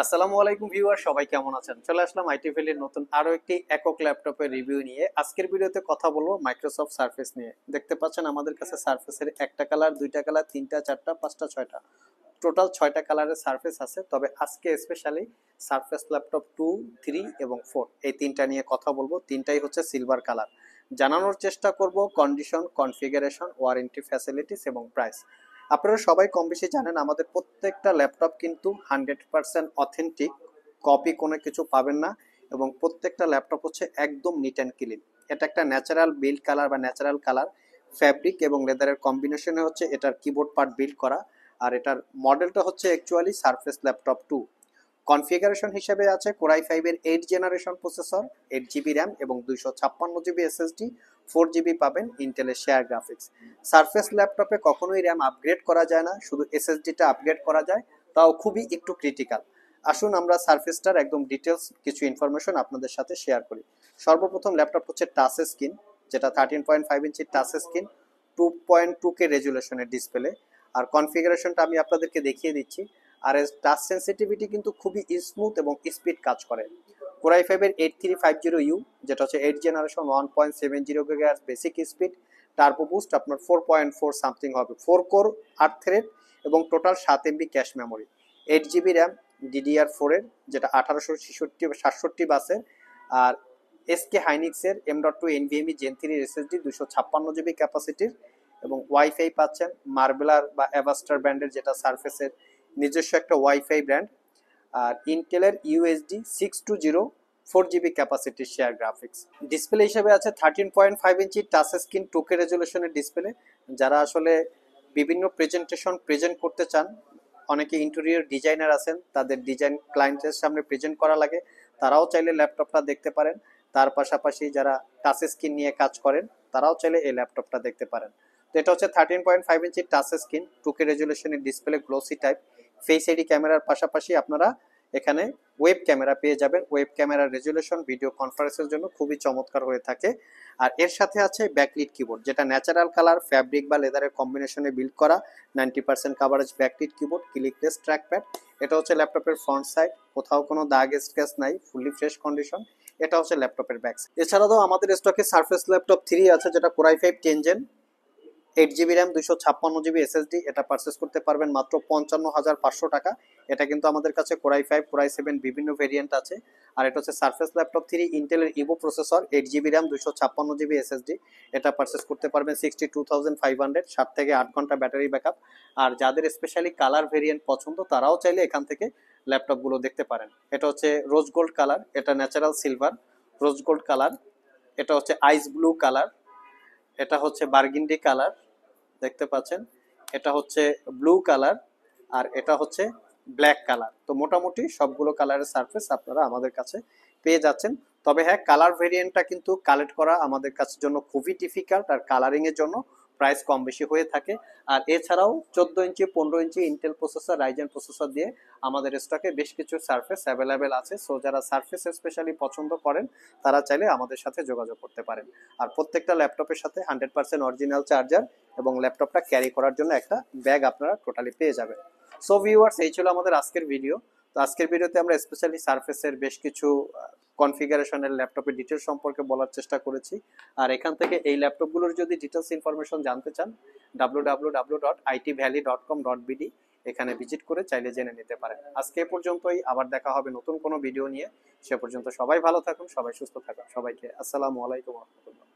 আসসালামু আলাইকুম ভিউয়ার, সবাই কেমন আছেন? চলে আসলাম আইটি ভ্যালির নতুন আরো একটি একক ল্যাপটপের রিভিউ নিয়ে। আজকের ভিডিওতে কথা বলবো মাইক্রোসফট সারফেস নিয়ে। দেখতে পাচ্ছেন আমাদের কাছে সারফেসের একটা কালার, দুইটা কালার, তিনটা, চারটা, পাঁচটা, ছয়টা, টোটাল ছয়টা কালারের সারফেস আছে। তবে আজকে স্পেশালি সারফেস ল্যাপটপ 2, 3 এবং 4 এই তিনটা নিয়ে কথা বলবো। তিনটাই হচ্ছে সিলভার কালার। জানানোর চেষ্টা করব কন্ডিশন, কনফিগারেশন, ওয়ারেন্টি, ফ্যাসিলিটিস এবং প্রাইস। আপনারা সবাই কম বেশি জানেন আমাদের প্রত্যেকটা ল্যাপটপ কিন্তু 100% অথেন্টিক, কপি কোনো কিছু পাবেন না। এবং প্রত্যেকটা ল্যাপটপ হচ্ছে একদম নিট অ্যান্ড ক্লিন। এটা একটা ন্যাচারাল বিল্ড কালার বা ন্যাচারাল কালার, ফ্যাব্রিক এবং লেদারের কম্বিনেশনে হচ্ছে এটার কিবোর্ড পার্ট বিল্ড করা। আর এটার মডেলটা হচ্ছে অ্যাকচুয়ালি সারফেস ল্যাপটপ 2। কনফিগারেশন হিসেবে আছে কোরাই 5 এর 8 জেনারেশন প্রসেসর, 8 জিবি র্যাম এবং 256 জিবি এসএসডি, 4 জিবি পাবেন ইন্টেলের শেয়ার গ্রাফিক্স। সারফেস ল্যাপটপে কখনোই র্যাম আপগ্রেড করা যায় না, শুধু এসএসডিটা আপগ্রেড করা যায়, তাও খুবই একটু ক্রিটিক্যাল। আসুন আমরা সারফেসটার একদম ডিটেলস কিছু ইনফরমেশন আপনাদের সাথে শেয়ার করি। সর্বপ্রথম ল্যাপটপ হচ্ছে টাচ স্ক্রিন, যেটা 13.5 ইঞ্চির টাচ স্ক্রিন, 2.2K রেজুলেশনের ডিসপ্লে। আর কনফিগারেশনটা আমি আপনাদেরকে দেখিয়ে দিচ্ছি। আর এর টাচ সেন্সিটিভিটি কিন্তু খুবই স্মুথ এবং স্পিড কাজ করে। কোরাই 5 এর 8350U, যেটা হচ্ছে 8 generation, 1.70 GHz basic speed, turbo boost আপনার 4.4 সামথিং হবে, 4 কোর 8 থ্রেড এবং total 7 MB cache memory, 8 GB RAM DDR4 এর, যেটা 1867 বাসের। আর এসকে হাইনিক্সের M.2 NVMe Gen 3 SSD, 256 GB ক্যাপাসিটির এবং ওয়াইফাই পাচ্ছেন মার্বেলার বা অ্যাভাস্টার ব্র্যান্ডের, যেটা সারফেসের নিজস্ব একটা ওয়াইফাই ব্র্যান্ড। আর ইন্টেলের ইউএসডি 620 4 জিবি ক্যাপাসিটির শেয়ার গ্রাফিক্স। ডিসপ্লে হিসেবে আছে 13.5 ইঞ্চি টাচ স্ক্রিন 2K রেজুলেশনের ডিসপ্লে। যারা আসলে বিভিন্ন প্রেজেন্টেশন প্রেজেন্ট করতে চান, অনেকে ইন্টেরিয়র ডিজাইনার আছেন, তাদের ডিজাইন ক্লায়েন্টের সামনে প্রেজেন্ট করা লাগে, তারাও চাইলে ল্যাপটপটা দেখতে পারেন। তার পাশাপাশি যারা টাচ স্ক্রিন নিয়ে কাজ করেন, তারাও চাইলে এই ল্যাপটপটা দেখতে পারেন। তো এটা হচ্ছে 13.5 ইঞ্চি টাচ স্ক্রিন 2K রেজুলেশনের display, glossy type. Face ID ক্যামেরার পাশাপাশি আপনারা এখানে ওয়েব ক্যামেরা পেয়ে যাবেন। ওয়েব ক্যামেরার রেজুলেশন ভিডিও কনফারেন্সের জন্য খুবই চমৎকার হয়ে থাকে। আর এর সাথে আছে ব্যাকলিট কিবোর্ড, যেটা ন্যাচারাল কালার, ফ্যাব্রিক বা লেদারের কম্বিনেশনে বিল্ড করা, 90% coverage backlit keyboard, clickless trackpad. এটা হচ্ছে ল্যাপটপের ফ্রন্ট সাইড, কোথাও কোনো দাগ স্ক্র্যাচ নাই, ফুললি ফ্রেশ কন্ডিশন। এটা হচ্ছে ল্যাপটপের ব্যাক সাইড। এছাড়াও আমাদের স্টকে সারফেস ল্যাপটপ 3 আছে, যেটা core i 5 10 gen, 8 GB RAM, 256 GB SSD. এটা পারচেস করতে পারবেন মাত্র 55,500 টাকা। এটা কিন্তু আমাদের কাছে কোরাই 5, কোরাই 7 বিভিন্ন ভেরিয়েন্ট আছে। আর এটা হচ্ছে সারফেস ল্যাপটপ 3 ইন্টেলের evo processor, 8 GB RAM, 256 GB SSD. এটা পারচেস করতে পারবেন 62,500, 7 থেকে 8 ঘন্টা ব্যাটারি ব্যাকআপ। আর যাদের স্পেশালি কালার ভেরিয়েন্ট পছন্দ, তারাও চাইলে এখান থেকে ল্যাপটপগুলো দেখতে পারেন। এটা হচ্ছে রোজ গোল্ড কালার, এটা natural silver, rose gold colour. এটা হচ্ছে আইস ব্লু কালার, এটা হচ্ছে বার্গিন্ডি কালার, দেখতে পাচ্ছেন। এটা হচ্ছে ব্লু কালার, আর এটা হচ্ছে ব্ল্যাক কালার। তো মোটামুটি সবগুলো কালারের সারফেস আপনারা আমাদের কাছে পেয়ে যাচ্ছেন। তবে হ্যাঁ, কালার ভেরিয়েন্টটা কিন্তু কালেক্ট করা আমাদের কাছে জন্য খুবই ডিফিকাল্ট, আর কালারিং এর জন্য প্রাইস কম বেশি হয়ে থাকে। আর এছাড়াও 14 ইঞ্চি 15 ইঞ্চি ইন্টেল প্রসেসর, রাইজেন প্রসেসর দিয়ে আমাদের স্টকে বেশ কিছু সারফেস অ্যাভেলেবেল আছে। সো যারা সারফেস স্পেশালি পছন্দ করেন, তারা চাইলে আমাদের সাথে যোগাযোগ করতে পারেন। আর প্রত্যেকটা ল্যাপটপের সাথে 100% অরিজিনাল চার্জার এবং ল্যাপটপটা ক্যারি করার জন্য একটা ব্যাগ আপনারা টোটালি পেয়ে যাবেন। সো ভিউয়ার্স, এই ছিল আমাদের আজকের ভিডিও। তো আজকের ভিডিওতে আমরা স্পেশালি সারফেসের বেশ কিছু কনফিগারেশনের ল্যাপটপের ডিটেলস সম্পর্কে বলার চেষ্টা করেছি। আর এখান থেকে এই ল্যাপটপগুলোর যদি ডিটেলস ইনফরমেশন জানতে চান, www.itvalley.com.bd এখানে ভিজিট করে চাইলে জেনে নিতে পারেন। আজকে এ পর্যন্তই, আবার দেখা হবে নতুন কোনো ভিডিও নিয়ে। সে পর্যন্ত সবাই ভালো থাকুন, সবাই সুস্থ থাকুন। সবাইকে আসসালামু আলাইকুম রহমতুল্লাহ।